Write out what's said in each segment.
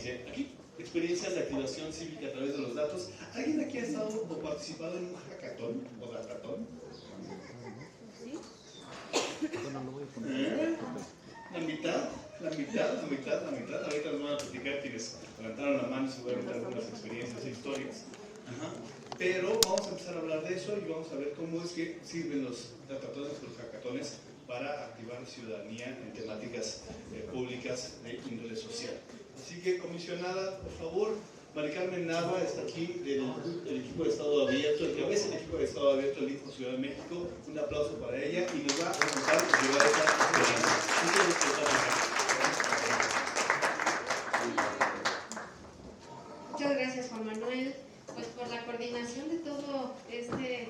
dice aquí, experiencias de activación cívica a través de los datos. ¿Alguien aquí ha estado o participado en un hackathon o datatón? La mitad. Ahorita nos van a platicar quienes levantaron la mano y seguramente algunas experiencias e historias. Ajá. Pero vamos a empezar a hablar de eso y vamos a ver cómo es que sirven los datatones, los hackatones, para activar la ciudadanía en temáticas públicas de índole social. Así que, comisionada, por favor, Mari Carmen Nava está aquí del equipo de Estado Abierto, el que a veces el equipo de Estado Abierto del Info Ciudad de México. Un aplauso para ella y nos va a contar llevar esta experiencia. Muchas gracias, Juan Manuel, pues por la coordinación de todo este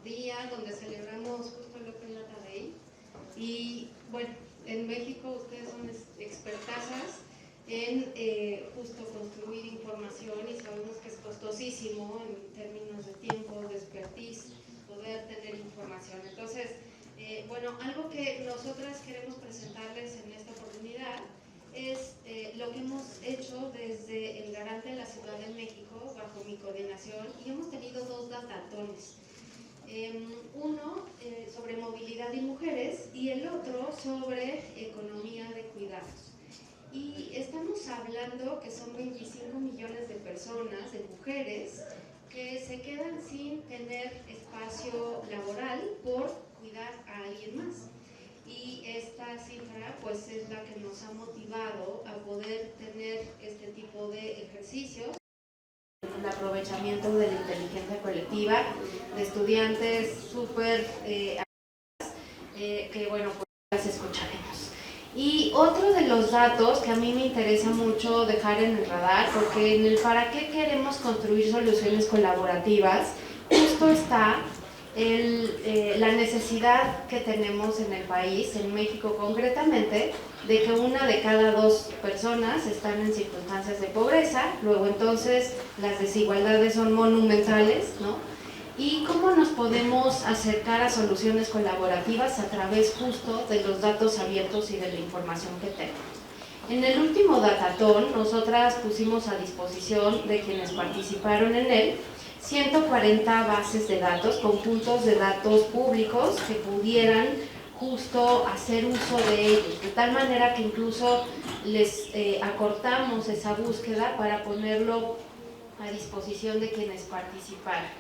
día donde celebramos justo el Open Data Day. Y bueno, en México ustedes son expertazas en justo construir información y sabemos que es costosísimo en términos de tiempo, de expertise, poder tener información. Entonces, bueno, algo que nosotras queremos presentarles en esta oportunidad es lo que hemos hecho desde el Garante de la Ciudad de México bajo mi coordinación, y hemos tenido 2 datatones. Uno sobre movilidad y mujeres y el otro sobre economía de cuidados. Y estamos hablando que son 25 millones de personas, de mujeres, que se quedan sin tener espacio laboral por cuidar a alguien más. Y esta cifra pues es la que nos ha motivado a poder tener este tipo de ejercicios. El aprovechamiento de la inteligencia colectiva, de estudiantes súper que bueno, pues las escucharemos. Y otro de los datos que a mí me interesa mucho dejar en el radar, porque en el para qué queremos construir soluciones colaborativas, justo está la necesidad que tenemos en el país, en México concretamente, de que 1 de cada 2 personas están en circunstancias de pobreza. Luego entonces las desigualdades son monumentales, ¿no? Y cómo nos podemos acercar a soluciones colaborativas a través justo de los datos abiertos y de la información que tenemos. En el último datatón, nosotras pusimos a disposición de quienes participaron en él 140 bases de datos, conjuntos de datos públicos que pudieran justo hacer uso de ellos, de tal manera que incluso les acortamos esa búsqueda para ponerlo a disposición de quienes participaran.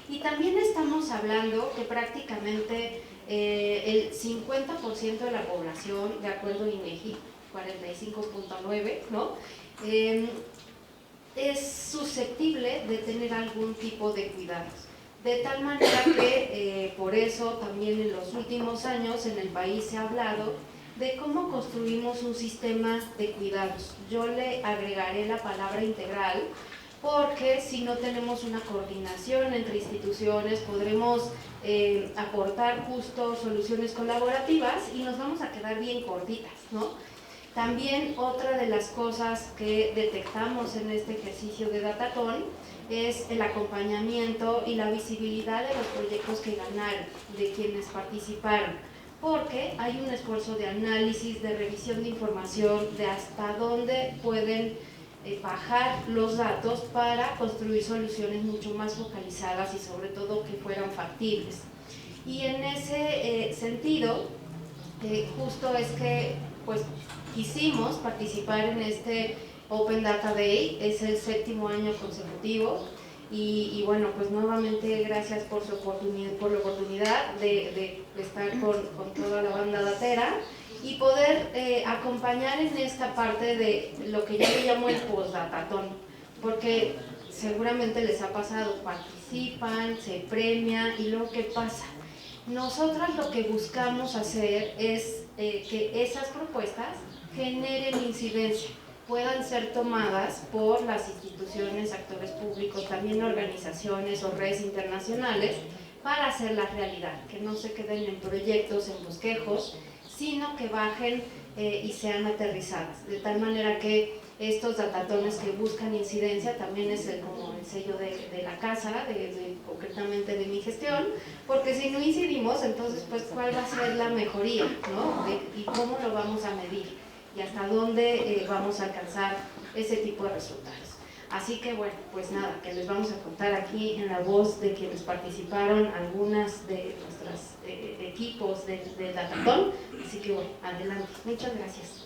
Y también estamos hablando que prácticamente el 50% de la población, de acuerdo a INEGI, 45.9, ¿no? Es susceptible de tener algún tipo de cuidados. De tal manera que por eso también en los últimos años en el país se ha hablado de cómo construimos un sistema de cuidados. Yo le agregaré la palabra integral, porque si no tenemos una coordinación entre instituciones podremos aportar justo soluciones colaborativas y nos vamos a quedar bien cortitas, ¿no? También otra de las cosas que detectamos en este ejercicio de datatón es el acompañamiento y la visibilidad de los proyectos que ganaron, de quienes participaron, porque hay un esfuerzo de análisis, de revisión de información, de hasta dónde pueden bajar los datos para construir soluciones mucho más focalizadas y sobre todo que fueran factibles. Y en ese sentido, justo es que pues quisimos participar en este Open Data Day, es el 7º año consecutivo y bueno, pues nuevamente gracias por la oportunidad de estar con toda la banda datera y poder acompañar en esta parte de lo que yo le llamo el postdatatón, porque seguramente les ha pasado, participan, se premia y luego ¿qué pasa? Nosotras lo que buscamos hacer es que esas propuestas generen incidencia, puedan ser tomadas por las instituciones, actores públicos, también organizaciones o redes internacionales para hacerlas realidad, que no se queden en proyectos, en bosquejos, sino que bajen y sean aterrizadas, de tal manera que estos datatones que buscan incidencia también es como el sello de la casa, concretamente de mi gestión, porque si no incidimos, entonces pues cuál va a ser la mejoría, ¿no? Y cómo lo vamos a medir y hasta dónde vamos a alcanzar ese tipo de resultados. Así que bueno, pues nada, que les vamos a contar aquí en la voz de quienes participaron, algunas de nuestros equipos del Datatón. Así que bueno, adelante. Muchas gracias.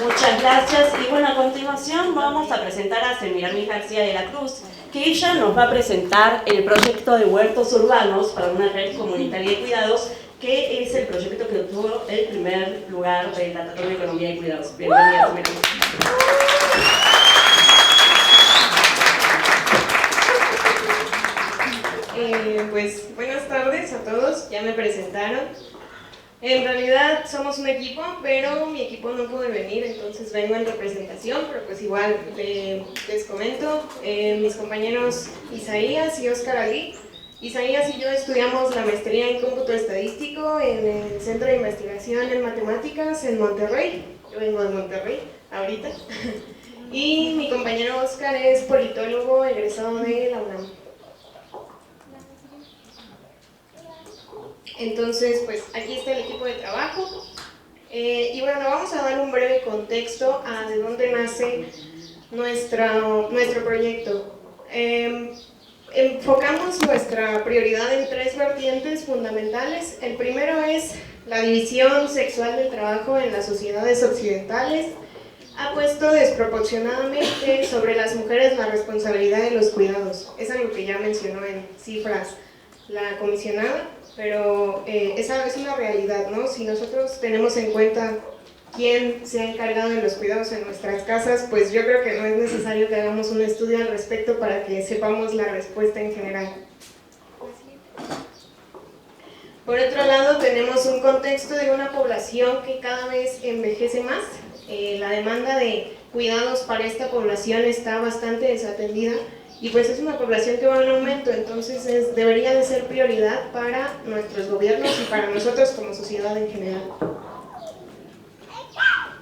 Muchas gracias. Y bueno, a continuación vamos a presentar a Semiramis García de la Cruz, que ella nos va a presentar el proyecto de huertos urbanos para una red comunitaria de cuidados, que es el proyecto que obtuvo el primer lugar del Datatón de Economía y Cuidados. Bienvenida, Semiramis. Pues buenas tardes a todos, ya me presentaron. En realidad somos un equipo, pero mi equipo no puede venir, entonces vengo en representación, pero pues igual les comento. Mis compañeros Isaías y Óscar Ali. Isaías y yo estudiamos la maestría en cómputo estadístico en el Centro de Investigación en Matemáticas en Monterrey. Yo vengo de Monterrey ahorita. Y mi compañero Óscar es politólogo egresado de la UNAM. Entonces, pues aquí está el equipo de trabajo. Y bueno, vamos a dar un breve contexto a de dónde nace nuestro proyecto. Enfocamos nuestra prioridad en 3 vertientes fundamentales. El primero es la división sexual del trabajo en las sociedades occidentales. Ha puesto desproporcionadamente sobre las mujeres la responsabilidad de los cuidados. Es algo que ya mencionó en cifras la comisionada, pero esa es una realidad, ¿no? Si nosotros tenemos en cuenta quién se ha encargado de los cuidados en nuestras casas, pues yo creo que no es necesario que hagamos un estudio al respecto para que sepamos la respuesta en general. Por otro lado, tenemos un contexto de una población que cada vez envejece más. La demanda de cuidados para esta población está bastante desatendida y pues es una población que va en aumento, entonces debería de ser prioridad para nuestros gobiernos y para nosotros como sociedad en general.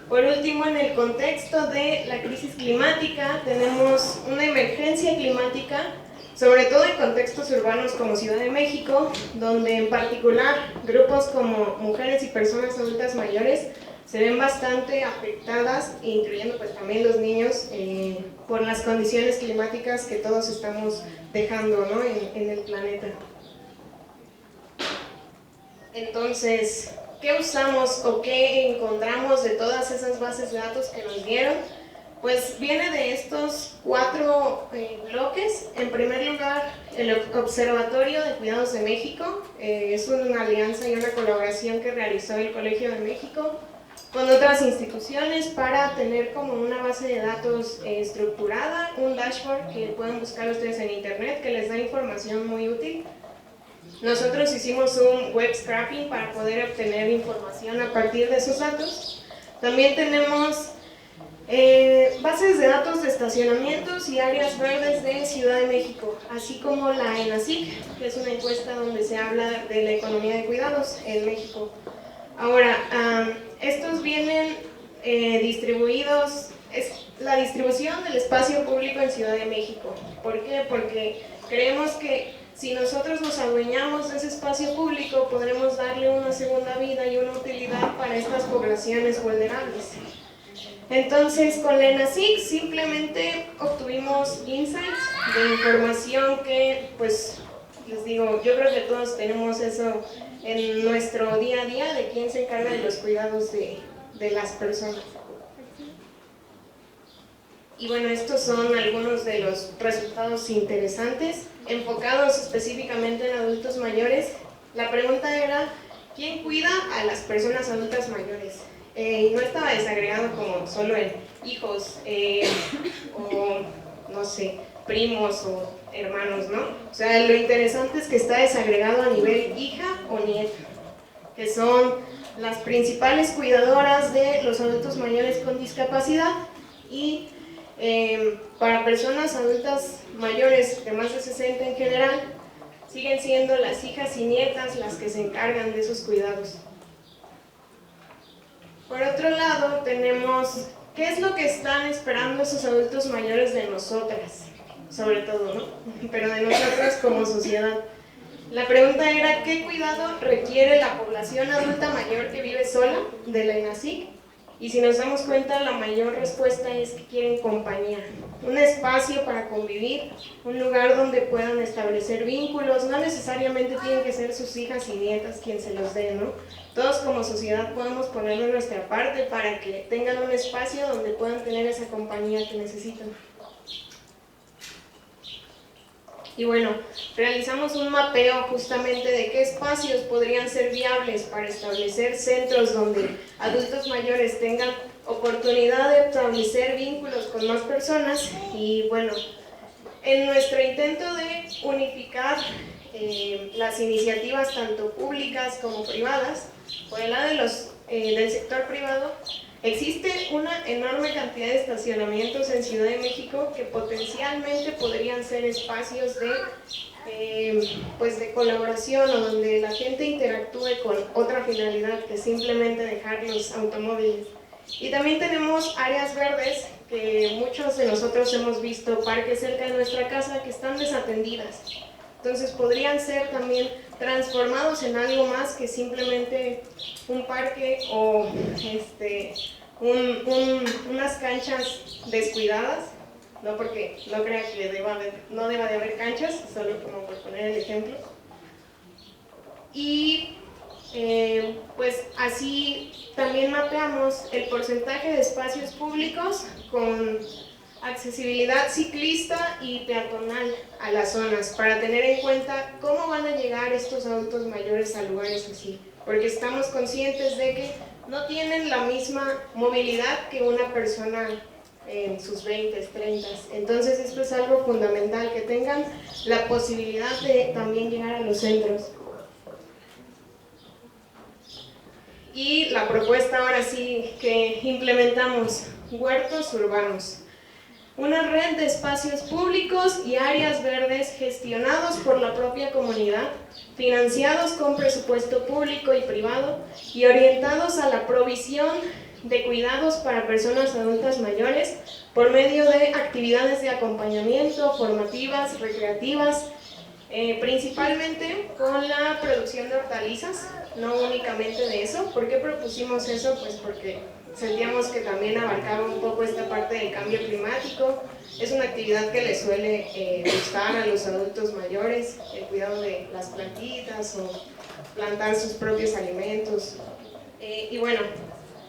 Por último, en el contexto de la crisis climática, tenemos una emergencia climática, sobre todo en contextos urbanos como Ciudad de México, donde en particular grupos como mujeres y personas adultas mayores se ven bastante afectadas, incluyendo pues también los niños, por las condiciones climáticas que todos estamos dejando, ¿no?, en el planeta. Entonces, ¿qué usamos o qué encontramos de todas esas bases de datos que nos dieron? Pues viene de estos 4 bloques. En primer lugar, el Observatorio de Cuidados de México. Es una alianza y una colaboración que realizó el Colegio de México con otras instituciones para tener como una base de datos estructurada, un dashboard que pueden buscar ustedes en internet que les da información muy útil. Nosotros hicimos un web scraping para poder obtener información a partir de esos datos. También tenemos bases de datos de estacionamientos y áreas verdes de Ciudad de México, así como la ENACIC, que es una encuesta donde se habla de la economía de cuidados en México. Ahora, estos vienen distribuidos, es la distribución del espacio público en Ciudad de México. ¿Por qué? Porque creemos que si nosotros nos adueñamos de ese espacio público, podremos darle una segunda vida y una utilidad para estas poblaciones vulnerables. Entonces, con la ENACIC simplemente obtuvimos insights de información que, pues, les digo, yo creo que todos tenemos eso en nuestro día a día, de quién se encarga de los cuidados de las personas. Y bueno, estos son algunos de los resultados interesantes, enfocados específicamente en adultos mayores. La pregunta era, ¿quién cuida a las personas adultas mayores? No estaba desagregado como solo en hijos o, no sé, primos o hermanos, ¿no? O sea, lo interesante es que está desagregado a nivel hija o nieta, que son las principales cuidadoras de los adultos mayores con discapacidad, y para personas adultas mayores de más de 60 en general, siguen siendo las hijas y nietas las que se encargan de esos cuidados. Por otro lado, tenemos qué es lo que están esperando esos adultos mayores de nosotras, sobre todo, ¿no? Pero de nosotras como sociedad. La pregunta era, ¿qué cuidado requiere la población adulta mayor que vive sola de la ENASIC? Y si nos damos cuenta, la mayor respuesta es que quieren compañía, un espacio para convivir, un lugar donde puedan establecer vínculos. No necesariamente tienen que ser sus hijas y nietas quien se los dé, ¿no? Todos como sociedad podemos ponerlo en nuestra parte para que tengan un espacio donde puedan tener esa compañía que necesitan. Y bueno, realizamos un mapeo justamente de qué espacios podrían ser viables para establecer centros donde adultos mayores tengan oportunidad de establecer vínculos con más personas. Y bueno, en nuestro intento de unificar las iniciativas tanto públicas como privadas, por el lado del sector privado, existe una enorme cantidad de estacionamientos en Ciudad de México que potencialmente podrían ser espacios de colaboración, o donde la gente interactúe con otra finalidad que simplemente dejar los automóviles. Y también tenemos áreas verdes que muchos de nosotros hemos visto, parques cerca de nuestra casa que están desatendidas. Entonces podrían ser también transformados en algo más que simplemente un parque o unas canchas descuidadas, no porque no crea que no deba de haber canchas, solo como por poner el ejemplo. Y pues así también mapeamos el porcentaje de espacios públicos con accesibilidad ciclista y peatonal a las zonas, para tener en cuenta cómo van a llegar estos adultos mayores a lugares así, porque estamos conscientes de que no tienen la misma movilidad que una persona en sus 20, 30. Entonces esto es algo fundamental, que tengan la posibilidad de también llegar a los centros. Y la propuesta ahora sí que implementamos, huertos urbanos. Una red de espacios públicos y áreas verdes gestionados por la propia comunidad, financiados con presupuesto público y privado y orientados a la provisión de cuidados para personas adultas mayores por medio de actividades de acompañamiento, formativas, recreativas, principalmente con la producción de hortalizas, no únicamente de eso. ¿Por qué propusimos eso? Pues porque sentíamos que también abarcaba un poco esta parte del cambio climático. Es una actividad que les suele gustar a los adultos mayores, el cuidado de las plantitas o plantar sus propios alimentos. Y bueno,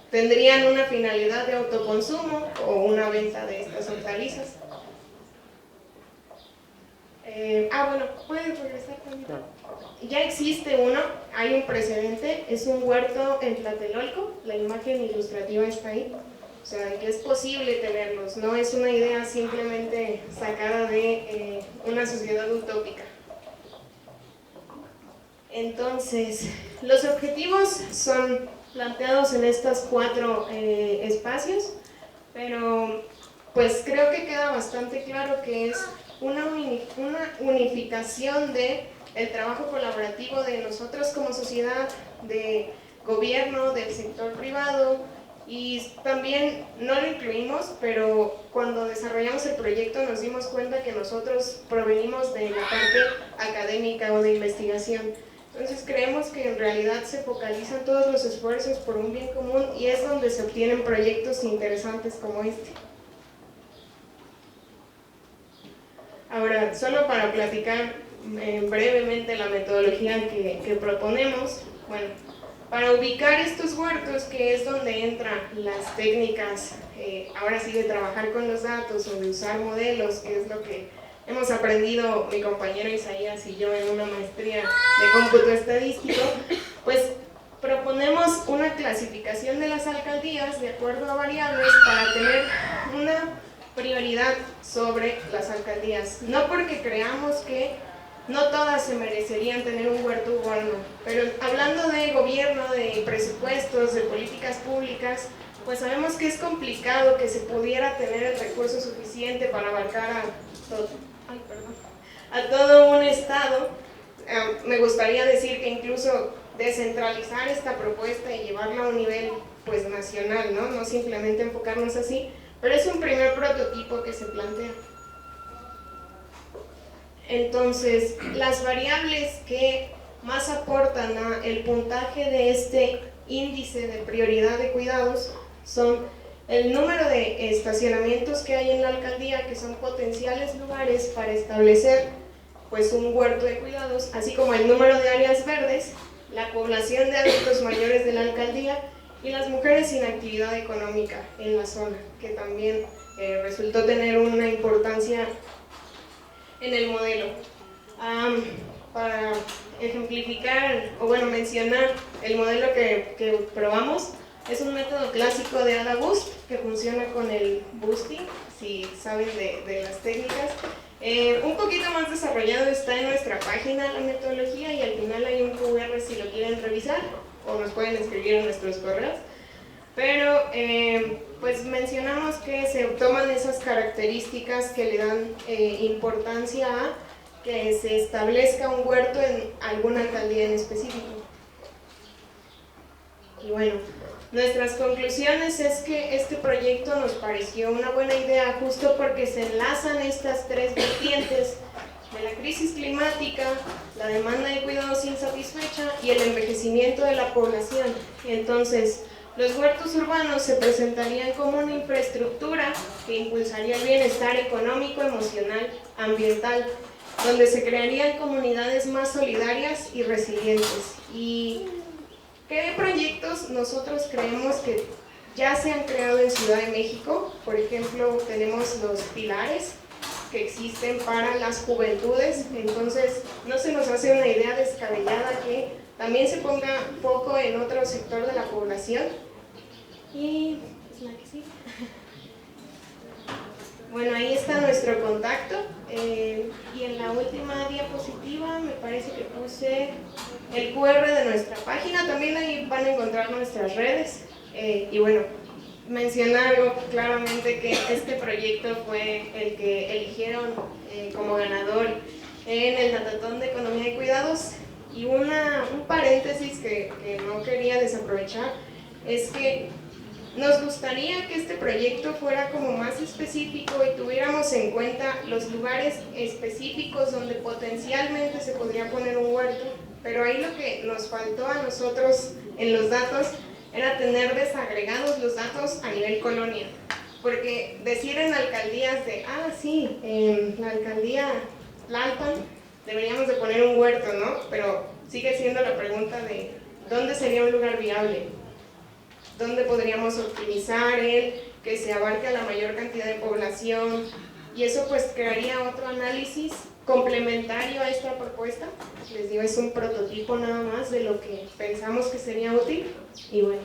tendrían una finalidad de autoconsumo o una venta de estas hortalizas. Bueno, ¿puedes regresar también? Ya existe uno, hay un precedente, es un huerto en Tlatelolco, la imagen ilustrativa está ahí. O sea, que es posible tenerlos, no es una idea simplemente sacada de una sociedad utópica. Entonces, los objetivos son planteados en estos 4 espacios, pero pues creo que queda bastante claro que es una unificación del trabajo colaborativo de nosotros como sociedad, de gobierno, del sector privado. Y también no lo incluimos, pero cuando desarrollamos el proyecto nos dimos cuenta que nosotros provenimos de la parte académica o de investigación. Entonces creemos que en realidad se focalizan todos los esfuerzos por un bien común y es donde se obtienen proyectos interesantes como este. Ahora, solo para platicar brevemente la metodología que proponemos, bueno, para ubicar estos huertos, que es donde entran las técnicas, ahora sí, de trabajar con los datos o de usar modelos, que es lo que hemos aprendido mi compañero Isaías y yo en una maestría de cómputo estadístico, pues proponemos una clasificación de las alcaldías de acuerdo a variables para tener una prioridad sobre las alcaldías. No porque creamos que no todas se merecerían tener un huerto urbano, pero hablando de gobierno, de presupuestos, de políticas públicas, pues sabemos que es complicado que se pudiera tener el recurso suficiente para abarcar a todo un estado. Me gustaría decir que incluso descentralizar esta propuesta y llevarla a un nivel pues nacional, no simplemente enfocarnos así, pero es un primer prototipo que se plantea. Entonces, las variables que más aportan al puntaje de este índice de prioridad de cuidados son el número de estacionamientos que hay en la alcaldía, que son potenciales lugares para establecer pues un huerto de cuidados, así como el número de áreas verdes, la población de adultos mayores de la alcaldía y las mujeres sin actividad económica en la zona, que también resultó tener una importancia en el modelo. Para ejemplificar, o bueno, mencionar el modelo que probamos, es un método clásico de Ada Boost que funciona con el boosting, si saben de las técnicas. Un poquito más desarrollado está en nuestra página la metodología y al final hay un QR si lo quieren revisar o nos pueden escribir en nuestros correos. Pero pues mencionamos que se toman esas características que le dan importancia a que se establezca un huerto en alguna alcaldía en específico. Y bueno, nuestras conclusiones es que este proyecto nos pareció una buena idea justo porque se enlazan estas tres vertientes de la crisis climática, la demanda de cuidados insatisfecha y el envejecimiento de la población. Entonces, los huertos urbanos se presentarían como una infraestructura que impulsaría el bienestar económico, emocional, ambiental, donde se crearían comunidades más solidarias y resilientes. ¿Y qué proyectos nosotros creemos que ya se han creado en Ciudad de México? Por ejemplo, tenemos los pilares que existen para las juventudes, entonces no se nos hace una idea descabellada que también se ponga foco en otro sector de la población. Y es la que sí. Bueno, ahí está nuestro contacto y en la última diapositiva me parece que puse el QR de nuestra página, también ahí van a encontrar nuestras redes y bueno, mencionar algo claramente que este proyecto fue el que eligieron como ganador en el Datatón de Economía de Cuidados. Y un paréntesis que no quería desaprovechar es que nos gustaría que este proyecto fuera como más específico y tuviéramos en cuenta los lugares específicos donde potencialmente se podría poner un huerto, pero ahí lo que nos faltó a nosotros en los datos era tener desagregados los datos a nivel colonia, porque decir en alcaldías de, sí, en la alcaldía Tlalpan deberíamos de poner un huerto, ¿no? Pero sigue siendo la pregunta de ¿dónde sería un lugar viable? ¿Dónde podríamos optimizar que se abarque a la mayor cantidad de población? Y eso pues crearía otro análisis complementario a esta propuesta. Les digo, es un prototipo nada más de lo que pensamos que sería útil. Y bueno,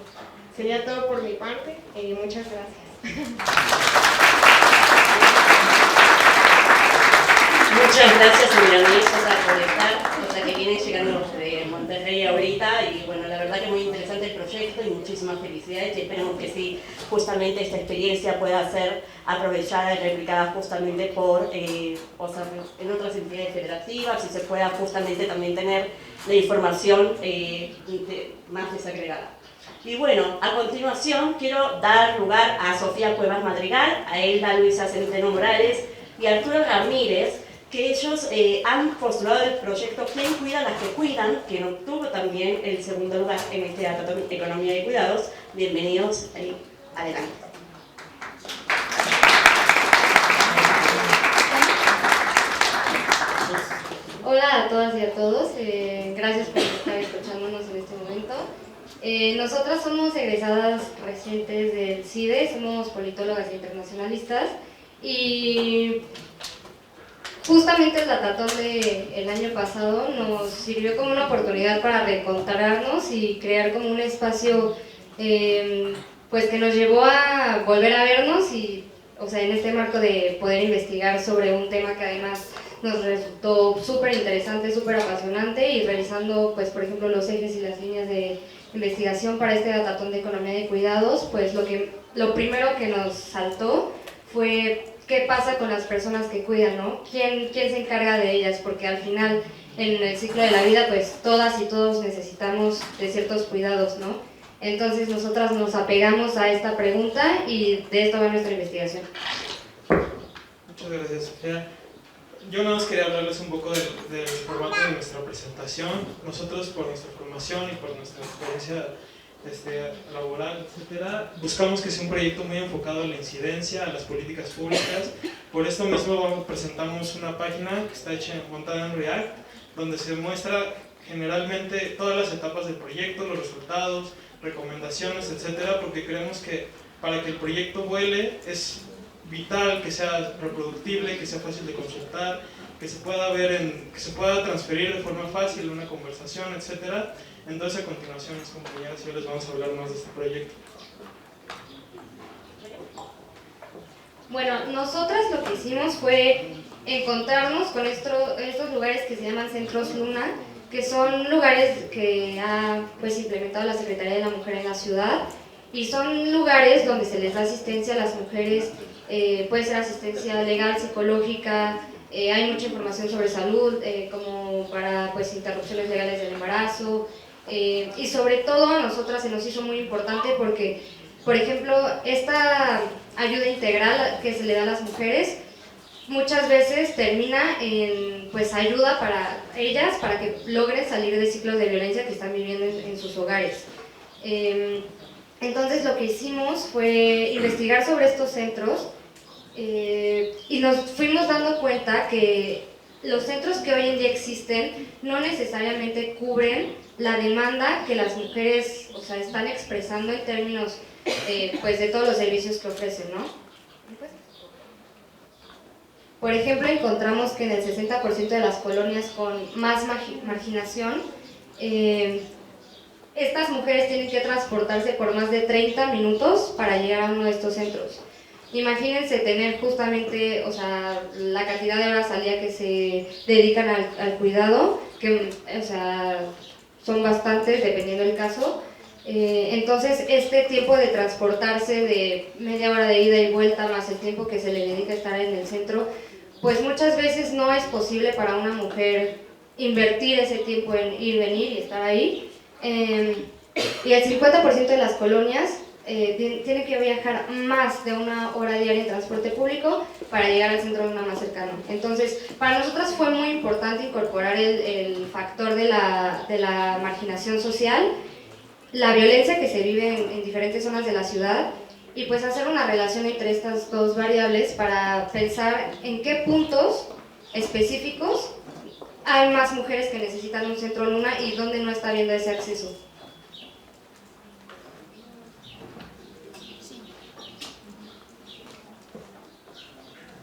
sería todo por mi parte. Muchas gracias. Muchas gracias, señora Luisa, por estar, o sea que vienen llegando de Monterrey ahorita y bueno, la verdad que muy interesante el proyecto y muchísimas felicidades y esperemos que sí, justamente esta experiencia pueda ser aprovechada y replicada justamente por, o sea, en otras entidades federativas y se pueda justamente también tener la información más desagregada. Y bueno, a continuación quiero dar lugar a Sofía Cuevas Madrigal, a Elda Luisa Centeno Morales y Arturo Ramírez, que ellos han postulado el proyecto ¿Quién cuida a las que cuidan?, que obtuvo también el segundo lugar en este Datatón de Economía de Cuidados. Bienvenidos, adelante. Hola a todas y a todos, gracias por estar escuchándonos en este momento. Nosotras somos egresadas recientes del CIDE, somos politólogas internacionalistas y justamente el Datatón del año pasado nos sirvió como una oportunidad para reencontrarnos y crear como un espacio pues que nos llevó a volver a vernos y, o sea, en este marco de poder investigar sobre un tema que además nos resultó súper interesante, súper apasionante y revisando, pues, por ejemplo, los ejes y las líneas de investigación para este Datatón de Economía de Cuidados, pues lo primero que nos saltó fue qué pasa con las personas que cuidan, ¿no? ¿Quién se encarga de ellas? Porque al final, en el ciclo de la vida, pues todas y todos necesitamos de ciertos cuidados, ¿no? Entonces nosotras nos apegamos a esta pregunta y de esto va nuestra investigación. Muchas gracias, Sofía. yo nada más quería hablarles un poco del formato de nuestra presentación. Nosotros, por nuestra formación y por nuestra experiencia laboral, etcétera, buscamos que sea un proyecto muy enfocado a la incidencia, a las políticas públicas. Por esto mismo presentamos una página que está montada en React, donde se muestra generalmente todas las etapas del proyecto, los resultados, recomendaciones, etcétera, porque creemos que para que el proyecto vuele es vital que sea reproductible, que sea fácil de consultar, que se pueda ver, que se pueda transferir de forma fácil una conversación, etcétera. Entonces, a continuación, mis compañeras y yo les vamos a hablar más de este proyecto. Bueno, nosotras lo que hicimos fue encontrarnos con estos lugares que se llaman Centros Luna, que son lugares que ha pues, implementado la Secretaría de la Mujer en la ciudad, y son lugares donde se les da asistencia a las mujeres, puede ser asistencia legal, psicológica, hay mucha información sobre salud, como para pues, interrupciones legales del embarazo, y sobre todo a nosotras se nos hizo muy importante porque, por ejemplo, esta ayuda integral que se le da a las mujeres muchas veces termina en pues, ayuda para ellas para que logren salir de ciclos de violencia que están viviendo en sus hogares. Entonces lo que hicimos fue investigar sobre estos centros y nos fuimos dando cuenta que los centros que hoy en día existen no necesariamente cubren la demanda que las mujeres, o sea, están expresando en términos pues de todos los servicios que ofrecen, ¿no? Por ejemplo, encontramos que en el 60% de las colonias con más marginación, estas mujeres tienen que transportarse por más de 30 minutos para llegar a uno de estos centros. Imagínense tener justamente, o sea, la cantidad de horas al día que se dedican al cuidado, que, o sea, son bastantes dependiendo del caso. Entonces, este tiempo de transportarse de media hora de ida y vuelta, más el tiempo que se le dedica a estar en el centro, pues muchas veces no es posible para una mujer invertir ese tiempo en ir, venir y estar ahí. Y el 50% de las colonias tiene que viajar más de una hora diaria en transporte público para llegar al centro de una más cercano. Entonces, para nosotras fue muy importante incorporar el factor de la marginación social, la violencia que se vive en diferentes zonas de la ciudad, y pues hacer una relación entre estas dos variables para pensar en qué puntos específicos hay más mujeres que necesitan un centro Luna y dónde no está habiendo ese acceso.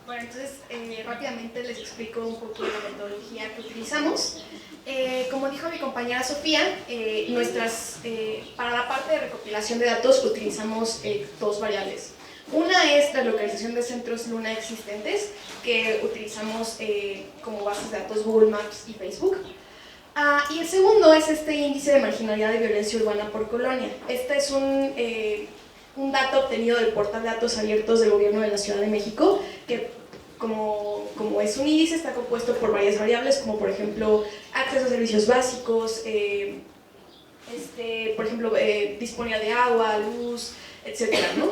Bueno, entonces rápidamente les explico un poco la metodología que utilizamos. Como dijo mi compañera Sofía, para la parte de recopilación de datos utilizamos dos variables. Una es la localización de centros Luna existentes, que utilizamos como bases de datos Google Maps y Facebook. Y el segundo es este índice de marginalidad y violencia urbana por colonia. Este es un dato obtenido del portal de datos abiertos del gobierno de la Ciudad de México, que como es un índice está compuesto por varias variables, como por ejemplo acceso a servicios básicos, por ejemplo disponibilidad de agua, luz, etcétera, ¿no?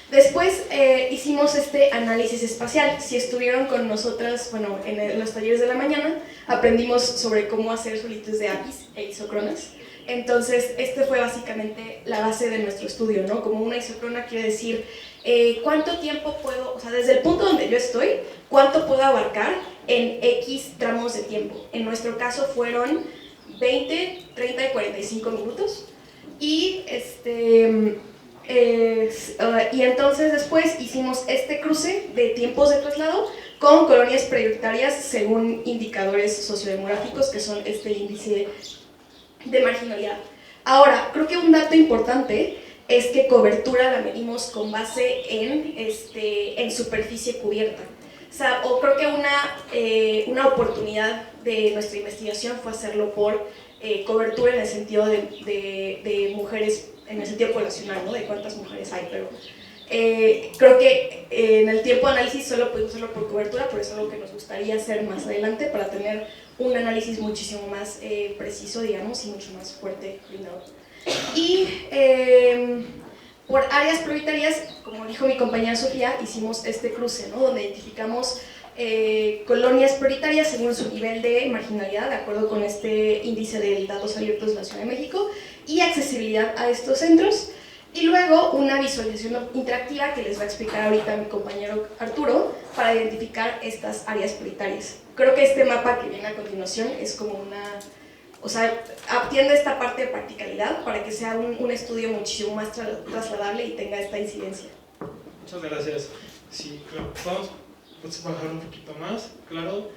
Después hicimos este análisis espacial. Si estuvieron con nosotras, bueno, en los talleres de la mañana, aprendimos sobre cómo hacer solicitudes de APIs e isócronas. Entonces, este fue básicamente la base de nuestro estudio, ¿no? Como una isócrona quiere decir cuánto tiempo puedo, o sea, desde el punto donde yo estoy, cuánto puedo abarcar en X tramos de tiempo. En nuestro caso fueron 20, 30 y 45 minutos. Y entonces después hicimos este cruce de tiempos de traslado con colonias prioritarias según indicadores sociodemográficos, que son este índice de marginalidad. Ahora, creo que un dato importante es que cobertura la medimos con base en superficie cubierta. O creo que una oportunidad de nuestra investigación fue hacerlo por cobertura en el sentido de mujeres, en el sentido poblacional, ¿no? De cuántas mujeres hay, pero creo que en el tiempo de análisis solo pudimos hacerlo por cobertura, pero es algo que nos gustaría hacer más adelante para tener un análisis muchísimo más preciso, digamos, y mucho más fuerte brindado. Y por áreas prioritarias, como dijo mi compañera Sofía, hicimos este cruce, ¿no? Donde identificamos colonias prioritarias según su nivel de marginalidad, de acuerdo con este índice de datos abiertos de la Ciudad de México, y accesibilidad a estos centros. Y luego una visualización interactiva que les va a explicar ahorita mi compañero Arturo para identificar estas áreas prioritarias. Creo que este mapa que viene a continuación es como una... O sea, atiende esta parte de practicalidad para que sea un estudio muchísimo más trasladable y tenga esta incidencia. Muchas gracias. Sí, claro. Vamos a bajar un poquito más, claro.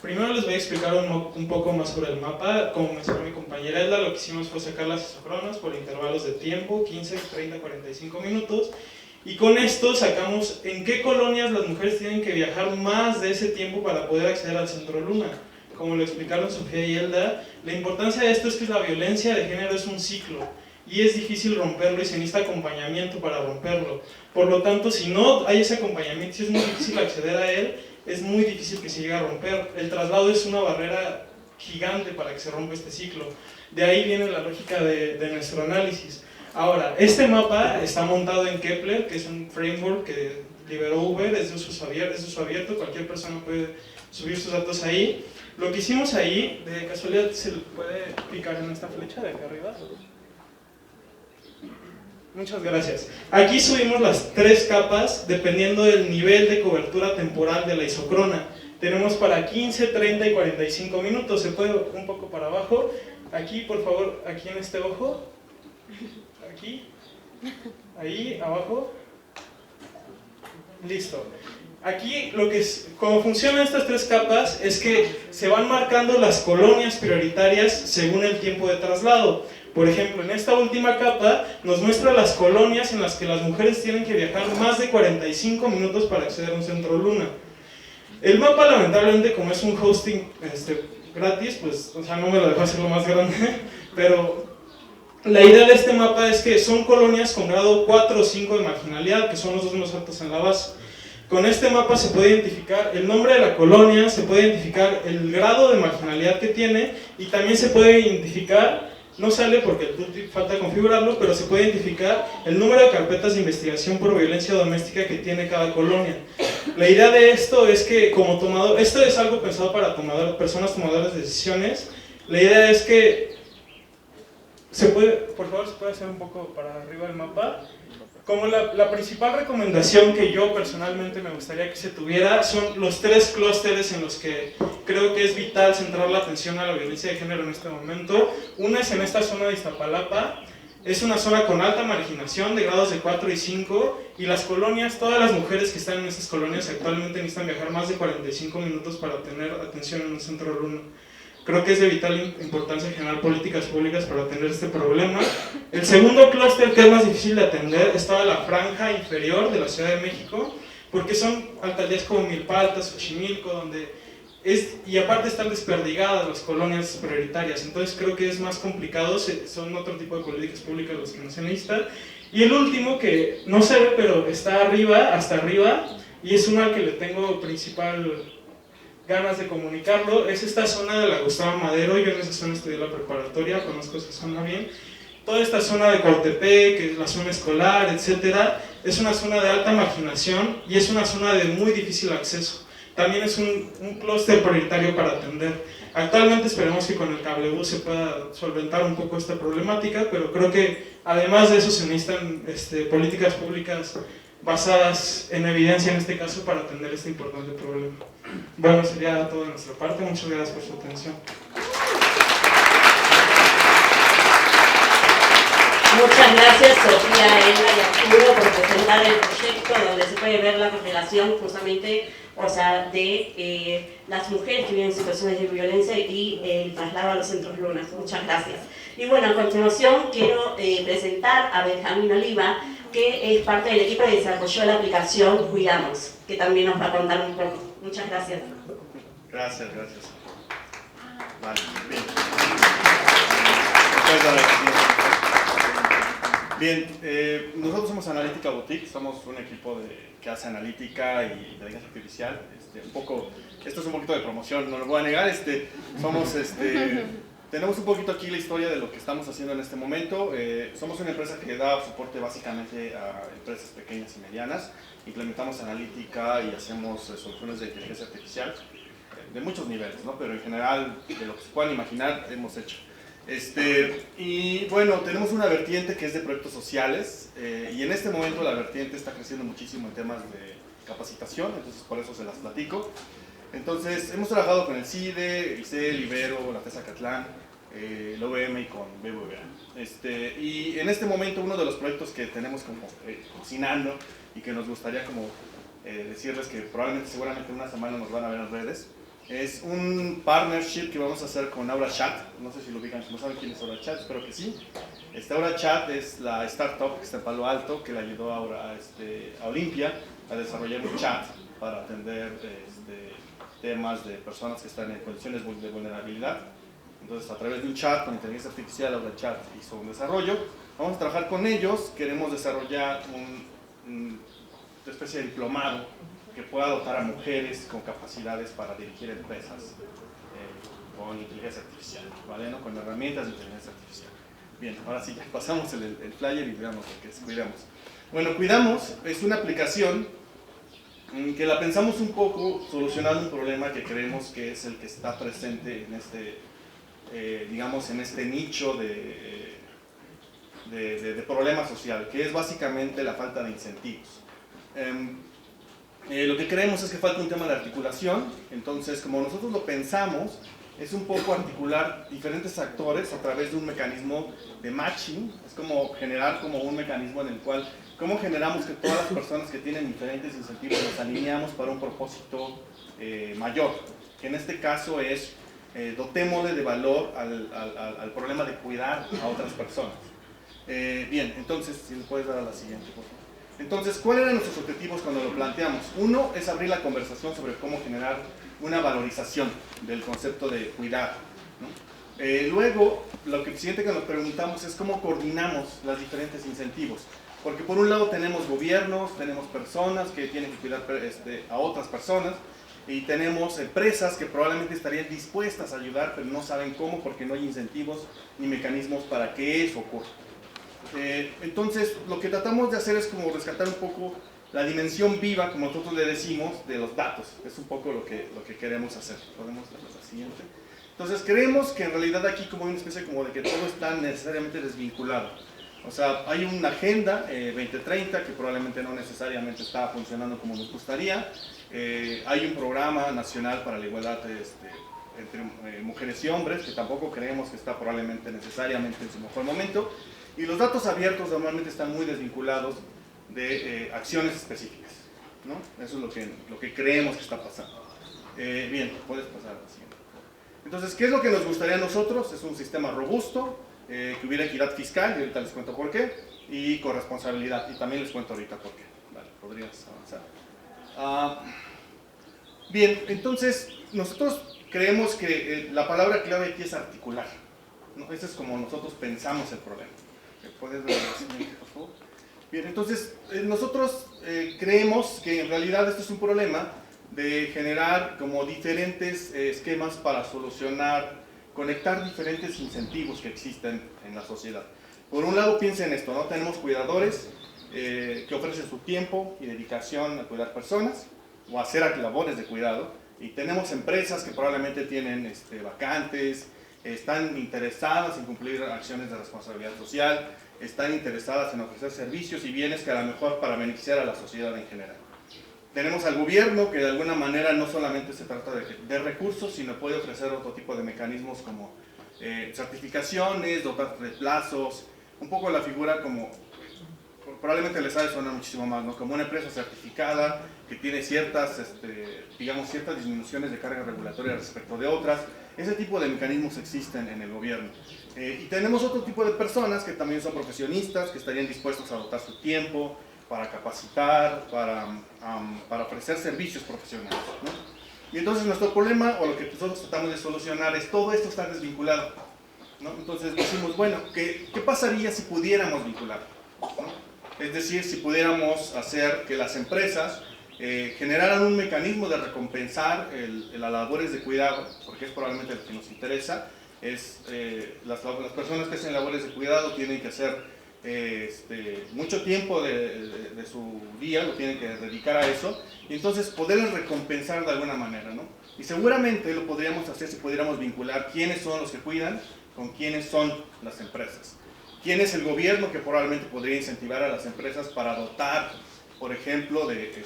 Primero les voy a explicar un poco más sobre el mapa. Como mencionó mi compañera Edla, lo que hicimos fue sacar las isócronas por intervalos de tiempo, 15, 30, 45 minutos. Y con esto sacamos en qué colonias las mujeres tienen que viajar más de ese tiempo para poder acceder al centro luna. Como lo explicaron Sofía y Elda, la importancia de esto es que la violencia de género es un ciclo y es difícil romperlo y se necesita acompañamiento para romperlo. Por lo tanto, si no hay ese acompañamiento, si es muy difícil acceder a él, es muy difícil que se llegue a romper. El traslado es una barrera gigante para que se rompa este ciclo. De ahí viene la lógica de nuestro análisis. Ahora, este mapa está montado en Kepler, que es un framework que liberó Uber, es de uso abierto, cualquier persona puede subir sus datos ahí. Lo que hicimos ahí, de casualidad, ¿se puede picar en esta flecha de acá arriba? Muchas gracias. Aquí subimos las 3 capas dependiendo del nivel de cobertura temporal de la isócrona. Tenemos para 15, 30 y 45 minutos. Se puede un poco para abajo. Aquí, por favor, aquí en este ojo. Aquí. Ahí, abajo. Listo. Aquí, como funcionan estas 3 capas es que se van marcando las colonias prioritarias según el tiempo de traslado. Por ejemplo, en esta última capa nos muestra las colonias en las que las mujeres tienen que viajar más de 45 minutos para acceder a un centro luna. El mapa, lamentablemente, como es un hosting gratis, pues, o sea, no me lo dejó hacerlo más grande, pero la idea de este mapa es que son colonias con grado 4 o 5 de marginalidad, que son los 2 más altos en la base. Con este mapa se puede identificar el nombre de la colonia, se puede identificar el grado de marginalidad que tiene y también se puede identificar, no sale porque falta configurarlo, pero se puede identificar el número de carpetas de investigación por violencia doméstica que tiene cada colonia. La idea de esto es que como tomador, esto es algo pensado para personas tomadoras de decisiones, la idea es que se puede, por favor, se puede hacer un poco para arriba el mapa. Como la principal recomendación que yo personalmente me gustaría que se tuviera son los 3 clústeres en los que creo que es vital centrar la atención a la violencia de género en este momento. Una es en esta zona de Iztapalapa, es una zona con alta marginación de grados de 4 y 5 y las colonias, todas las mujeres que están en estas colonias actualmente necesitan viajar más de 45 minutos para obtener atención en un centro luna. Creo que es de vital importancia generar políticas públicas para atender este problema. El segundo clúster, que es más difícil de atender, es toda la franja inferior de la Ciudad de México, porque son alcaldías como Milpa Alta, Xochimilco, donde y aparte están desperdigadas las colonias prioritarias, entonces creo que es más complicado, son otro tipo de políticas públicas los que no se necesitan. Y el último, que no se ve, pero está arriba, hasta arriba, y es una que le tengo principal ganas de comunicarlo, es esta zona de la Gustavo Madero. Yo en esa zona estudié la preparatoria, conozco esa zona bien. Toda esta zona de Coatepec, que es la zona escolar, etcétera, es una zona de alta marginación y es una zona de muy difícil acceso. También es un clúster prioritario para atender. Actualmente esperemos que con el cablebús se pueda solventar un poco esta problemática, pero creo que además de eso se necesitan políticas públicas basadas en evidencia en este caso para atender este importante problema. Bueno, sería todo de nuestra parte. Muchas gracias por su atención. Muchas gracias, Sofía, Elda y Arturo, por presentar el proyecto donde se puede ver la correlación justamente, o sea, de las mujeres que viven en situaciones de violencia y el traslado a los centros lunas. Muchas gracias. Y bueno, a continuación quiero presentar a Benjamín Oliva, que es parte del equipo que desarrolló la aplicación Cuidamos, que también nos va a contar un poco. Muchas gracias. Gracias. Vale, bien. Bien, nosotros somos Analítica Boutique, somos un equipo que hace analítica y inteligencia artificial. Esto es un poquito de promoción, no lo voy a negar. Somos Tenemos un poquito aquí la historia de lo que estamos haciendo en este momento. Somos una empresa que da soporte básicamente a empresas pequeñas y medianas. Implementamos analítica y hacemos soluciones de inteligencia artificial de muchos niveles, ¿no? Pero en general, de lo que se puedan imaginar, hemos hecho. Y bueno, tenemos una vertiente que es de proyectos sociales y en este momento la vertiente está creciendo muchísimo en temas de capacitación, entonces por eso se las platico. Entonces, hemos trabajado con el CIDE, ICEL, Ibero, la FES Acatlán, el OVM y con BBVA. Y en este momento uno de los proyectos que tenemos como cocinando y que nos gustaría como decirles que probablemente, seguramente en una semana nos van a ver en redes, es un partnership que vamos a hacer con AuraChat. No sé si lo ubican, no saben quién es AuraChat, espero que sí. AuraChat es la startup que está en Palo Alto, que le ayudó a Olimpia a desarrollar un chat para atender temas de personas que están en condiciones de vulnerabilidad. Entonces, a través de un chat con inteligencia artificial, AuraChat hizo un desarrollo. Vamos a trabajar con ellos, queremos desarrollar una especie de diplomado que pueda dotar a mujeres con capacidades para dirigir empresas con inteligencia artificial, ¿vale? ¿No? Con herramientas de inteligencia artificial. Bien, ahora sí, ya pasamos el flyer y veamos lo que es Cuidamos. Bueno, Cuidamos es una aplicación que la pensamos un poco solucionando un problema que creemos que es el que está presente en digamos, en este nicho de problema social, que es básicamente la falta de incentivos. Lo que creemos es que falta un tema de articulación, entonces como nosotros lo pensamos, es un poco articular diferentes actores a través de un mecanismo de matching, es como generar como un mecanismo en el cual, ¿cómo generamos que todas las personas que tienen diferentes incentivos nos alineamos para un propósito mayor? Que en este caso es, dotémosle de valor al problema de cuidar a otras personas. Bien, entonces, si le puedes dar a la siguiente, por favor. Entonces, ¿cuáles eran nuestros objetivos cuando lo planteamos? Uno es abrir la conversación sobre cómo generar una valorización del concepto de cuidar, ¿no? Luego, lo siguiente que nos preguntamos es cómo coordinamos los diferentes incentivos. Porque por un lado tenemos gobiernos, tenemos personas que tienen que cuidar a otras personas, y tenemos empresas que probablemente estarían dispuestas a ayudar, pero no saben cómo porque no hay incentivos ni mecanismos para que eso ocurra. Entonces, lo que tratamos de hacer es como rescatar un poco la dimensión viva, como nosotros le decimos, de los datos. Es un poco lo que queremos hacer. Podemos ver la siguiente. Entonces, creemos que en realidad aquí como hay una especie como de que todo está necesariamente desvinculado. O sea, hay una agenda 2030 que probablemente no necesariamente está funcionando como nos gustaría. Hay un programa nacional para la igualdad entre mujeres y hombres que tampoco creemos que está probablemente necesariamente en su mejor momento. Y los datos abiertos normalmente están muy desvinculados de acciones específicas, ¿no? Eso es lo que creemos que está pasando. Bien, puedes pasar a la siguiente. Entonces, ¿qué es lo que nos gustaría a nosotros? Es un sistema robusto, que hubiera equidad fiscal, y ahorita les cuento por qué, y corresponsabilidad, y también les cuento ahorita por qué. Vale, podrías avanzar. Bien, entonces, nosotros creemos que la palabra clave aquí es articular, ¿no? Ese es como nosotros pensamos el problema. ¿Puedes ver la siguiente, por favor? Bien, entonces, nosotros creemos que en realidad esto es un problema de generar como diferentes esquemas para solucionar, conectar diferentes incentivos que existen en la sociedad. Por un lado, piensen en esto, ¿no? Tenemos cuidadores que ofrecen su tiempo y dedicación a cuidar personas o a hacer labores de cuidado, y tenemos empresas que probablemente tienen vacantes, están interesadas en cumplir acciones de responsabilidad social, están interesadas en ofrecer servicios y bienes que a lo mejor para beneficiar a la sociedad en general. Tenemos al gobierno que de alguna manera no solamente se trata de recursos, sino puede ofrecer otro tipo de mecanismos como certificaciones, dotar de plazos, un poco la figura como, probablemente les ha de sonar muchísimo más, ¿no? Como una empresa certificada que tiene ciertas, digamos, ciertas disminuciones de carga regulatoria respecto de otras. Ese tipo de mecanismos existen en el gobierno. Y tenemos otro tipo de personas que también son profesionistas, que estarían dispuestos a dotar su tiempo para capacitar, para ofrecer servicios profesionales, ¿no? Y entonces nuestro problema, o lo que nosotros tratamos de solucionar, es todo esto está desvinculado, ¿no? Entonces decimos, bueno, ¿qué pasaría si pudiéramos vincular, ¿no? Es decir, si pudiéramos hacer que las empresas generaran un mecanismo de recompensar las labores de cuidado, porque es probablemente lo que nos interesa, las personas que hacen labores de cuidado tienen que hacer mucho tiempo de su día, lo tienen que dedicar a eso, y entonces poderles recompensar de alguna manera, ¿no? Y seguramente lo podríamos hacer si pudiéramos vincular quiénes son los que cuidan con quiénes son las empresas. ¿Quién es el gobierno que probablemente podría incentivar a las empresas para dotar, por ejemplo, de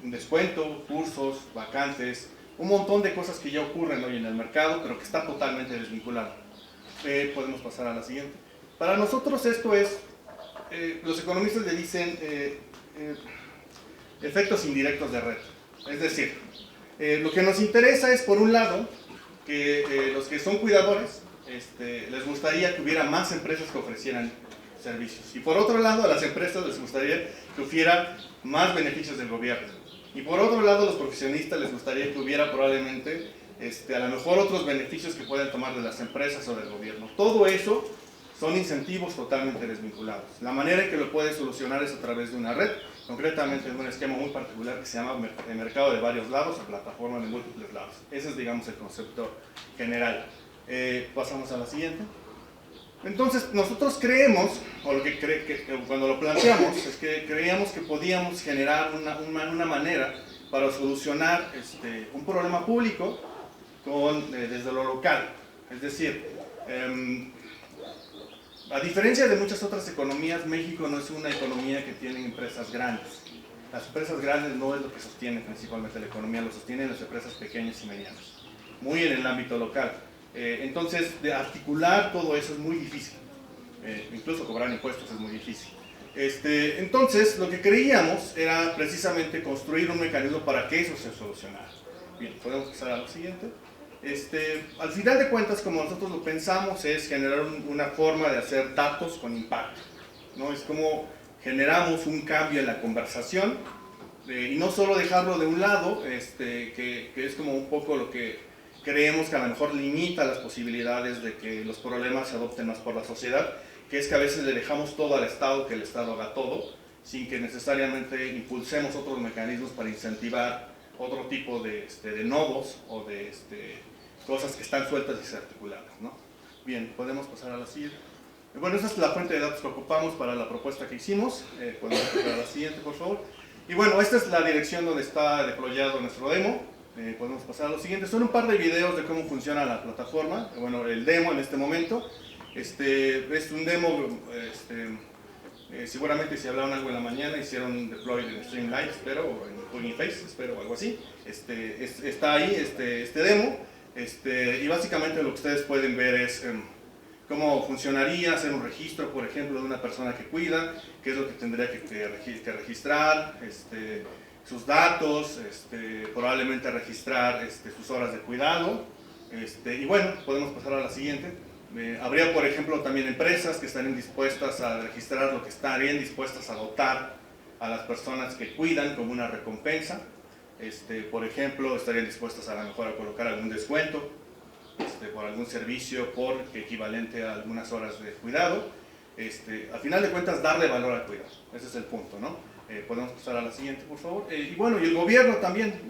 un descuento, cursos, vacantes, un montón de cosas que ya ocurren hoy en el mercado, pero que está totalmente desvinculado? Podemos pasar a la siguiente. Para nosotros esto es, los economistas le dicen efectos indirectos de red. Es decir, lo que nos interesa es, por un lado, que los que son cuidadores, les gustaría que hubiera más empresas que ofrecieran servicios. Y por otro lado, a las empresas les gustaría que hubiera más beneficios del gobierno. Y por otro lado, a los profesionistas les gustaría que hubiera probablemente, a lo mejor otros beneficios que puedan tomar de las empresas o del gobierno. Todo eso son incentivos totalmente desvinculados. La manera en que lo puede solucionar es a través de una red, concretamente en un esquema muy particular que se llama mercado de varios lados o plataforma de múltiples lados. Ese es, digamos, el concepto general. Pasamos a la siguiente. Entonces, nosotros creemos, o lo que cuando lo planteamos, es que creíamos que podíamos generar una manera para solucionar un problema público desde lo local. Es decir, a diferencia de muchas otras economías, México no es una economía que tiene empresas grandes. Las empresas grandes no es lo que sostiene principalmente la economía, lo sostienen las empresas pequeñas y medianas, muy en el ámbito local. Entonces, de articular todo eso es muy difícil. Incluso cobrar impuestos es muy difícil. Entonces, lo que creíamos era precisamente construir un mecanismo para que eso se solucionara. Bien, podemos pasar a lo siguiente. Al final de cuentas, como nosotros lo pensamos, es generar una forma de hacer datos con impacto, ¿no? Es como generamos un cambio en la conversación, y no solo dejarlo de un lado, que es como un poco lo que creemos que a lo mejor limita las posibilidades de que los problemas se adopten más por la sociedad, que es que a veces le dejamos todo al Estado, que el Estado haga todo, sin que necesariamente impulsemos otros mecanismos para incentivar otro tipo de nodos o de cosas que están sueltas y desarticuladas, ¿no? Bien, podemos pasar a la siguiente. Bueno, esa es la fuente de datos que ocupamos para la propuesta que hicimos. Podemos pasar a la siguiente, por favor. Y bueno, esta es la dirección donde está deployado nuestro demo. Podemos pasar a lo siguiente. Son un par de videos de cómo funciona la plataforma. Bueno, el demo en este momento. Es un demo, seguramente si hablaron algo en la mañana, hicieron deploy en Streamline, espero, o en Hugging Face, espero, o algo así. Está ahí este demo. Y básicamente lo que ustedes pueden ver es cómo funcionaría hacer un registro, por ejemplo, de una persona que cuida, qué es lo que tendría que registrar, sus datos, probablemente registrar sus horas de cuidado, y bueno, podemos pasar a la siguiente. Habría, por ejemplo, también empresas que estarían dispuestas a registrar lo que estarían dispuestas a dotar a las personas que cuidan como una recompensa. Por ejemplo, estarían dispuestas a lo mejor a colocar algún descuento por algún servicio por equivalente a algunas horas de cuidado. Al final de cuentas, darle valor al cuidado. Ese es el punto, ¿no? Podemos pasar a la siguiente, por favor. Y bueno, y el gobierno también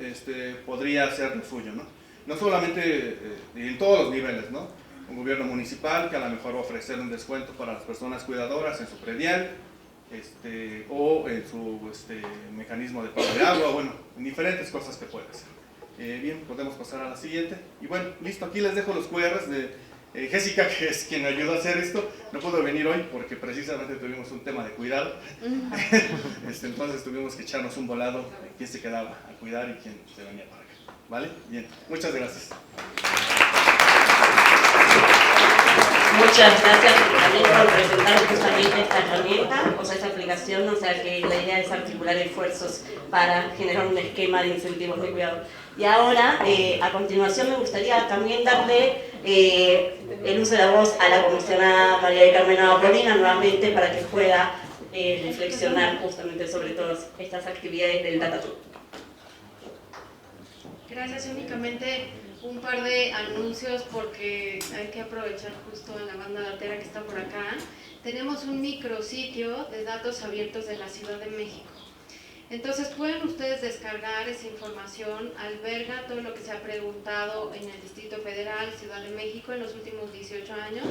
podría hacer lo suyo, ¿no? No solamente en todos los niveles, ¿no? Un gobierno municipal que a lo mejor va a ofrecer un descuento para las personas cuidadoras en su predial, o en su mecanismo de pago de agua, bueno, en diferentes cosas que puede hacer. Bien, podemos pasar a la siguiente. Y bueno, listo, aquí les dejo los QRs de Jessica, que es quien me ayudó a hacer esto. No pudo venir hoy porque precisamente tuvimos un tema de cuidado. Entonces tuvimos que echarnos un volado, quién se quedaba a cuidar y quién se venía para acá. ¿Vale? Bien, muchas gracias. Muchas gracias también por presentar justamente esta herramienta, o sea, esta aplicación, o sea, que la idea es articular esfuerzos para generar un esquema de incentivos de cuidado. Y ahora, a continuación, me gustaría también darle el uso de la voz a la comisionada María del Carmen Apollina nuevamente para que pueda reflexionar justamente sobre todas estas actividades del Data Tool. Gracias, únicamente un par de anuncios porque hay que aprovechar justo a la banda datera que está por acá. Tenemos un micrositio de datos abiertos de la Ciudad de México. Entonces pueden ustedes descargar esa información, alberga todo lo que se ha preguntado en el Distrito Federal, Ciudad de México en los últimos 18 años.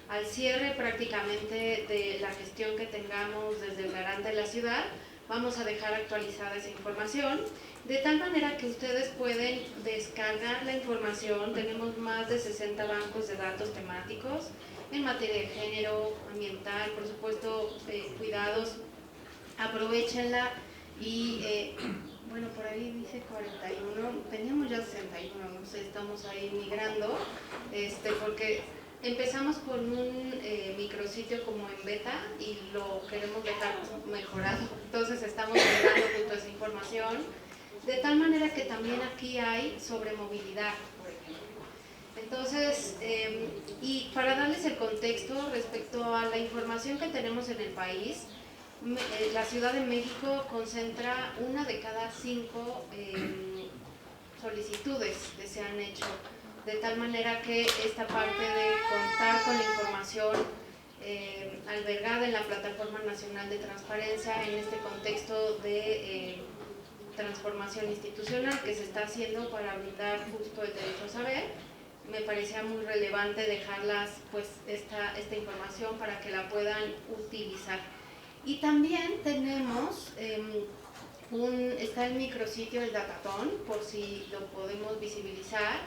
Al cierre prácticamente de la gestión que tengamos desde el garante de la ciudad, vamos a dejar actualizada esa información, de tal manera que ustedes pueden descargar la información. Tenemos más de 60 bancos de datos temáticos en materia de género, ambiental, por supuesto, cuidados. Aprovechenla y, bueno, por ahí dice 41, teníamos ya 61, no sé, estamos ahí migrando, porque empezamos con un micrositio como en beta y lo queremos dejar mejorado, entonces estamos migrando junto a esa información, de tal manera que también aquí hay sobre movilidad, por ejemplo. Entonces, y para darles el contexto respecto a la información que tenemos en el país, la Ciudad de México concentra 1 de cada 5 solicitudes que se han hecho, de tal manera que esta parte de contar con la información albergada en la Plataforma Nacional de Transparencia en este contexto de transformación institucional que se está haciendo para brindar justo el derecho a saber, me parecía muy relevante dejarlas pues esta información para que la puedan utilizar. Y también tenemos, está el micrositio del Datatón, por si lo podemos visibilizar.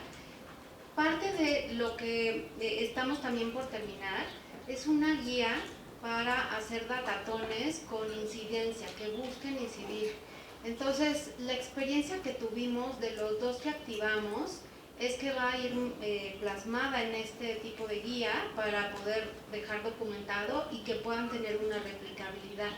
Parte de lo que estamos también por terminar es una guía para hacer datatones con incidencia, que busquen incidir. Entonces, la experiencia que tuvimos de los 2 que activamos es que va a ir plasmada en este tipo de guía para poder dejar documentado y que puedan tener una replicabilidad.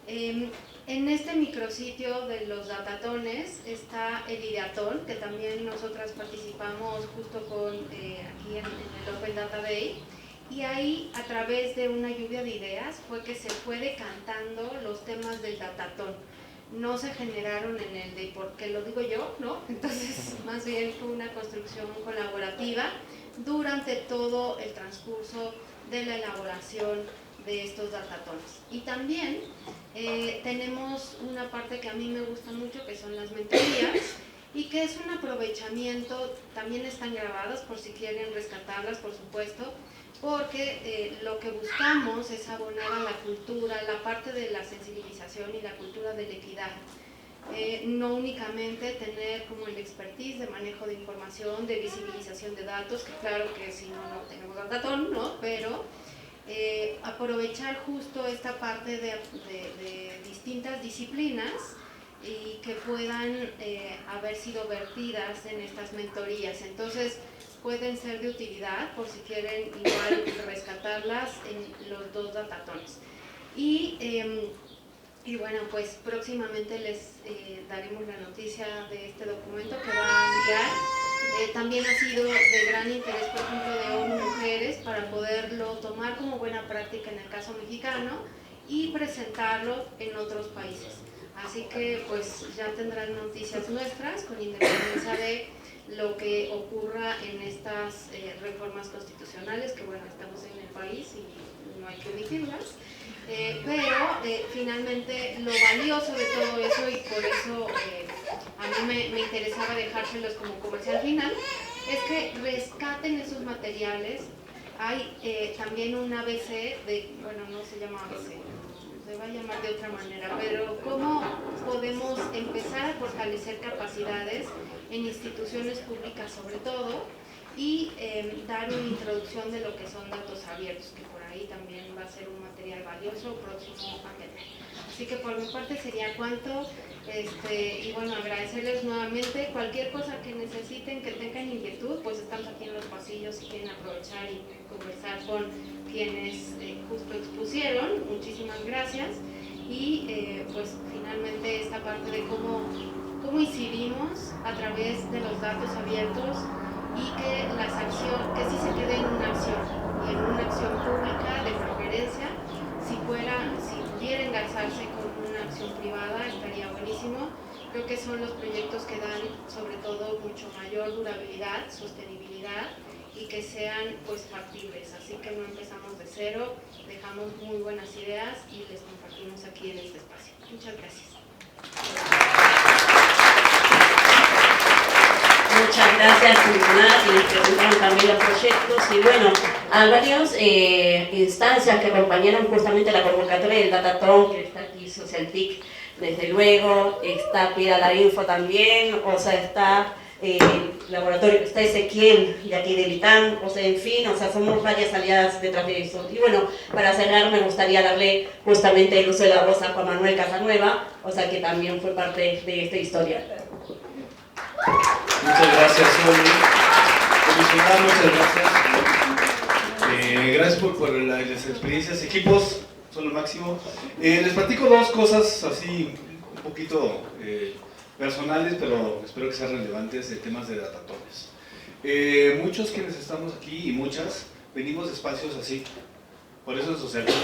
En este micrositio de los datatones está el Ideatón, que también nosotras participamos justo con aquí en el Open Data Day, y ahí a través de una lluvia de ideas fue que se fue decantando los temas del datatón. No se generaron en el de porque lo digo yo, ¿no? Entonces, más bien fue una construcción colaborativa durante todo el transcurso de la elaboración de estos datatones. Y también tenemos una parte que a mí me gusta mucho, que son las mentorías, y que es un aprovechamiento, también están grabadas por si quieren rescatarlas, por supuesto, porque lo que buscamos es abonar a la cultura, la parte de la sensibilización y la cultura de la equidad. No únicamente tener como el expertise de manejo de información, de visibilización de datos, que claro que si no, no tenemos datatón, ¿no? Pero aprovechar justo esta parte de distintas disciplinas y que puedan haber sido vertidas en estas mentorías. Entonces, pueden ser de utilidad por si quieren igual rescatarlas en los 2 datatones. Y bueno, pues próximamente les daremos la noticia de este documento que va a enviar. También ha sido de gran interés, por ejemplo, de ONU Mujeres para poderlo tomar como buena práctica en el caso mexicano y presentarlo en otros países. Así que pues ya tendrán noticias nuestras con independencia de lo que ocurra en estas reformas constitucionales, que bueno, estamos en el país y no hay que omitirlas, pero finalmente lo valioso de todo eso, y por eso a mí me interesaba dejárselos como comercial final, es que rescaten esos materiales. Hay también un ABC, bueno, no se llama ABC, se va a llamar de otra manera, pero cómo podemos empezar a fortalecer capacidades en instituciones públicas sobre todo, y dar una introducción de lo que son datos abiertos, que por ahí también va a ser un material valioso próximo a tener. Así que por mi parte sería cuanto, y bueno, agradecerles nuevamente. Cualquier cosa que necesiten, que tengan inquietud, pues estamos aquí en los pasillos si quieren aprovechar y conversar con quienes justo expusieron. Muchísimas gracias. Y pues finalmente esta parte de cómo incidimos a través de los datos abiertos, y que las acciones, que sí se quede en una acción, y en una acción pública de preferencia. Si pudiera engarzarse con una acción privada estaría buenísimo. Creo que son los proyectos que dan sobre todo mucho mayor durabilidad, sostenibilidad, y que sean pues factibles. Así que no empezamos de cero, dejamos muy buenas ideas y les compartimos aquí en este espacio. Muchas gracias. Gracias a quienes presentaron también los proyectos y bueno, a varias instancias que acompañaron justamente la convocatoria del Datatón, que está aquí Socialtic, desde luego, está Pida la Info también, o sea, está el laboratorio, está Ezequiel de aquí del ITAM, o sea, en fin, o sea, somos varias aliadas detrás de eso. Y bueno, para cerrar me gustaría darle justamente el uso de la voz a Juan Manuel Casanueva, o sea, que también fue parte de esta historia. Muchas gracias, Oli. Muchas gracias. Gracias por las experiencias. Equipos, son lo máximo. Les platico dos cosas así un poquito personales, pero espero que sean relevantes de temas de datatones. Muchos quienes estamos aquí y muchas venimos de espacios así. Por eso en Socialtic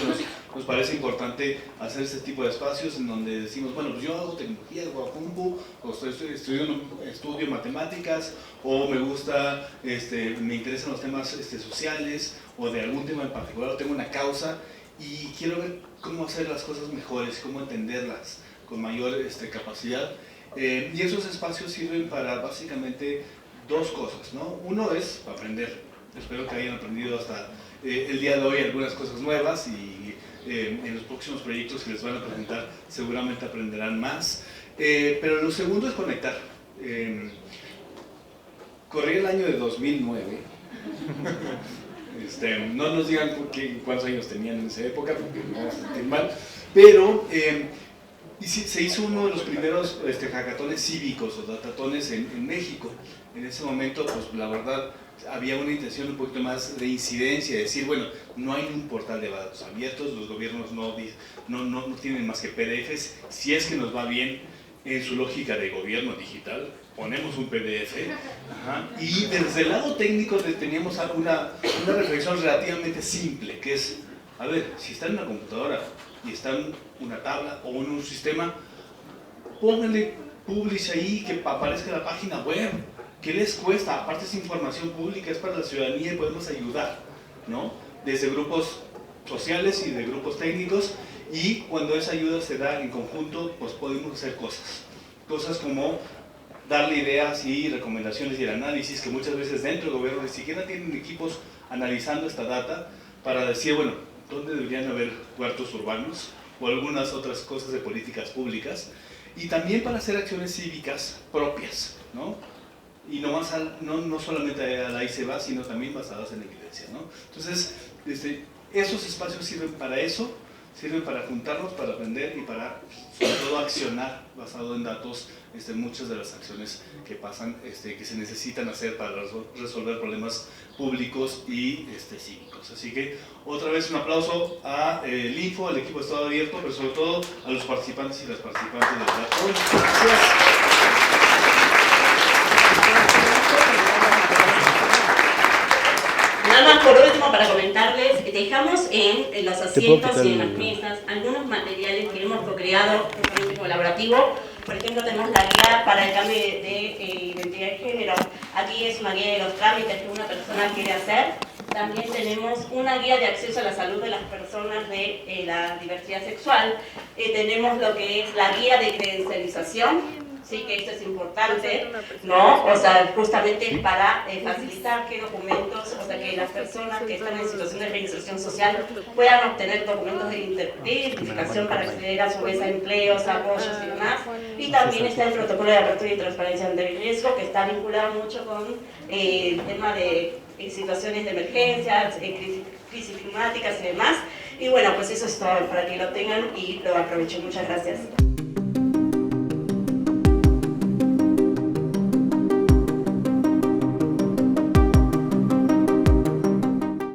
nos parece importante hacer este tipo de espacios en donde decimos, bueno, pues yo hago tecnología, hago compu, o estudio matemáticas, o me gusta, me interesan los temas sociales, o de algún tema en particular, o tengo una causa, y quiero ver cómo hacer las cosas mejores, cómo entenderlas con mayor capacidad. Y esos espacios sirven para básicamente dos cosas, ¿no? Uno es aprender. Espero que hayan aprendido hasta el día de hoy algunas cosas nuevas y en los próximos proyectos que les van a presentar seguramente aprenderán más. Pero lo segundo es conectar. Corrí el año de 2009. No nos digan cuántos años tenían en esa época, porque no vamos a sentir mal. Pero se hizo uno de los primeros hackatones cívicos o datatones en México. En ese momento, pues la verdad, había una intención un poquito más de incidencia, de decir, bueno, no hay un portal de datos abiertos, los gobiernos no tienen más que PDFs, si es que nos va bien en su lógica de gobierno digital, ponemos un PDF, y desde el lado técnico teníamos una reflexión relativamente simple, que es, a ver, si está en una computadora y está en una tabla o en un sistema, pónganle publish ahí, que aparezca la página web. ¿Qué les cuesta? Aparte es información pública, es para la ciudadanía y podemos ayudar, ¿no? Desde grupos sociales y de grupos técnicos, y cuando esa ayuda se da en conjunto, pues podemos hacer cosas como darle ideas y recomendaciones y el análisis, que muchas veces dentro del gobierno ni siquiera tienen equipos analizando esta data para decir, bueno, ¿dónde deberían haber huertos urbanos o algunas otras cosas de políticas públicas? Y también para hacer acciones cívicas propias, ¿no? Y no solamente a la ICEBA, sino también basadas en evidencia, ¿no? Entonces, esos espacios sirven para eso, sirven para juntarnos, para aprender y para, sobre todo, accionar basado en datos muchas de las acciones que pasan, que se necesitan hacer para resolver problemas públicos y cívicos. Así que, otra vez un aplauso a el Info, al equipo de Estado Abierto, pero sobre todo a los participantes y las participantes del dato. Gracias. Nada más por último para comentarles, dejamos en los asientos y en las mesas algunos materiales que hemos co-creado en colaborativo. Por ejemplo, tenemos la guía para el cambio de identidad de género. Aquí es una guía de los trámites que una persona quiere hacer. También tenemos una guía de acceso a la salud de las personas de la diversidad sexual. Tenemos lo que es la guía de credencialización. Sí, que esto es importante, ¿no? O sea, justamente para facilitar qué documentos, o sea, que las personas que están en situación de reinserción social puedan obtener documentos de identificación para acceder a su vez a empleos, apoyos y demás. Y también está el protocolo de apertura y transparencia ante el riesgo, que está vinculado mucho con el tema de situaciones de emergencias, crisis climáticas y demás. Y bueno, pues eso es todo para que lo tengan y lo aprovechen. Muchas gracias.